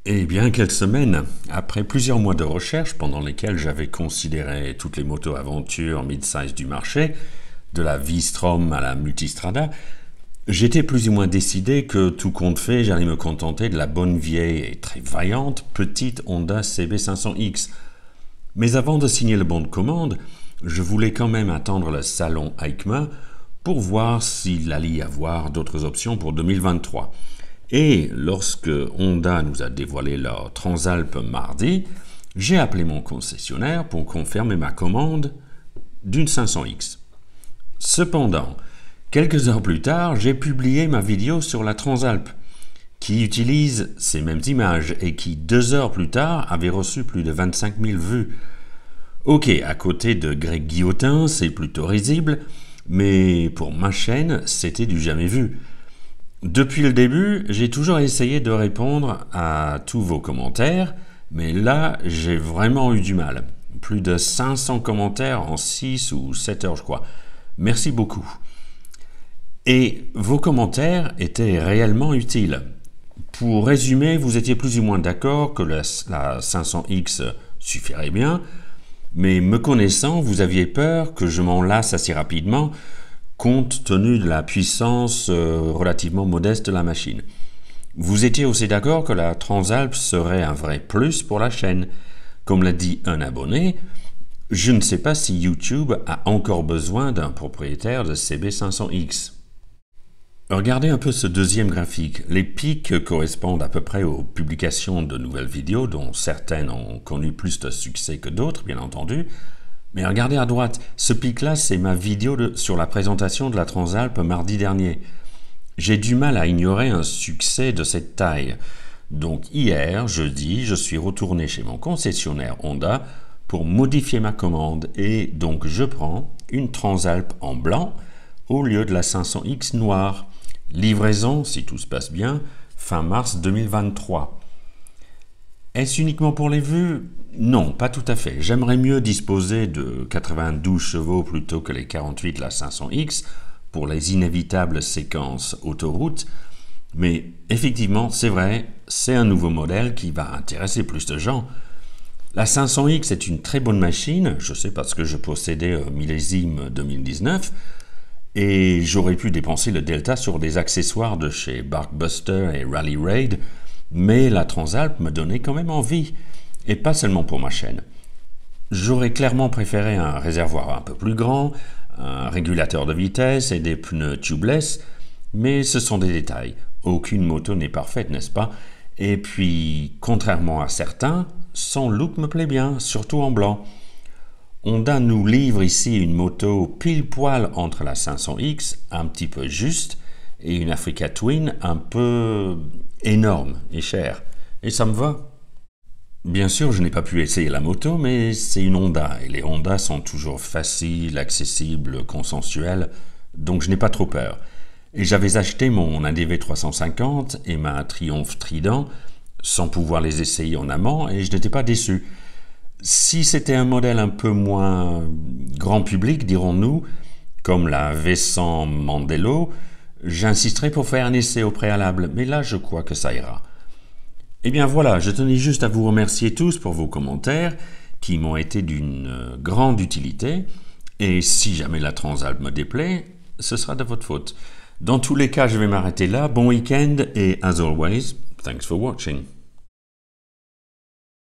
Eh bien, quelle semaine! Après plusieurs mois de recherche pendant lesquels j'avais considéré toutes les motos aventures mid-size du marché, de la V-Strom à la Multistrada, j'étais plus ou moins décidé que, tout compte fait, j'allais me contenter de la bonne vieille et très vaillante petite Honda CB500X. Mais avant de signer le bon de commande, je voulais quand même attendre le salon EICMA pour voir s'il allait y avoir d'autres options pour 2023. Et lorsque Honda nous a dévoilé leur Transalp mardi, j'ai appelé mon concessionnaire pour confirmer ma commande d'une 500X. Cependant, quelques heures plus tard, j'ai publié ma vidéo sur la Transalp, qui utilise ces mêmes images et qui, 2 heures plus tard, avait reçu plus de 25 000 vues. Ok, à côté de Greg Guillotin, c'est plutôt risible, mais pour ma chaîne, c'était du jamais vu. Depuis le début, j'ai toujours essayé de répondre à tous vos commentaires, mais là, j'ai vraiment eu du mal. Plus de 500 commentaires en 6 ou 7 heures, je crois. Merci beaucoup. Et vos commentaires étaient réellement utiles. Pour résumer, vous étiez plus ou moins d'accord que la 500X suffirait bien, mais me connaissant, vous aviez peur que je m'en lasse assez rapidement, compte tenu de la puissance relativement modeste de la machine. Vous étiez aussi d'accord que la Transalp serait un vrai plus pour la chaîne. Comme l'a dit un abonné, je ne sais pas si YouTube a encore besoin d'un propriétaire de CB500X. Regardez un peu ce deuxième graphique. Les pics correspondent à peu près aux publications de nouvelles vidéos, dont certaines ont connu plus de succès que d'autres, bien entendu. Mais regardez à droite, ce pic-là, c'est ma vidéo sur la présentation de la Transalp mardi dernier. J'ai du mal à ignorer un succès de cette taille. Donc hier, jeudi, je suis retourné chez mon concessionnaire Honda pour modifier ma commande et donc je prends une Transalp en blanc au lieu de la 500X noire. Livraison, si tout se passe bien, fin mars 2023. Est-ce uniquement pour les vues? Non, pas tout à fait. J'aimerais mieux disposer de 92 chevaux plutôt que les 48 de la 500X pour les inévitables séquences autoroute. Mais effectivement, c'est vrai, c'est un nouveau modèle qui va intéresser plus de gens. La 500X est une très bonne machine, je sais parce que je possédais un millésime 2019, et j'aurais pu dépenser le delta sur des accessoires de chez Barkbuster et Rally Raid, mais la Transalp me donnait quand même envie, et pas seulement pour ma chaîne. J'aurais clairement préféré un réservoir un peu plus grand, un régulateur de vitesse et des pneus tubeless, mais ce sont des détails. Aucune moto n'est parfaite, n'est-ce pas? Et puis, contrairement à certains, son look me plaît bien, surtout en blanc. Honda nous livre ici une moto pile poil entre la 500X, un petit peu juste, et une Africa Twin un peu énorme et chère. Et ça me va. Bien sûr, je n'ai pas pu essayer la moto, mais c'est une Honda, et les Honda sont toujours faciles, accessibles, consensuelles, donc je n'ai pas trop peur. Et j'avais acheté mon ADV 350 et ma Triumph Trident sans pouvoir les essayer en amont, et je n'étais pas déçu. Si c'était un modèle un peu moins grand public, dirons-nous, comme la V100 Mandello, j'insisterai pour faire un essai au préalable, mais là je crois que ça ira. Eh bien voilà, je tenais juste à vous remercier tous pour vos commentaires qui m'ont été d'une grande utilité, et si jamais la Transalp me déplaît, ce sera de votre faute. Dans tous les cas, je vais m'arrêter là. Bon week-end et as always, thanks for watching.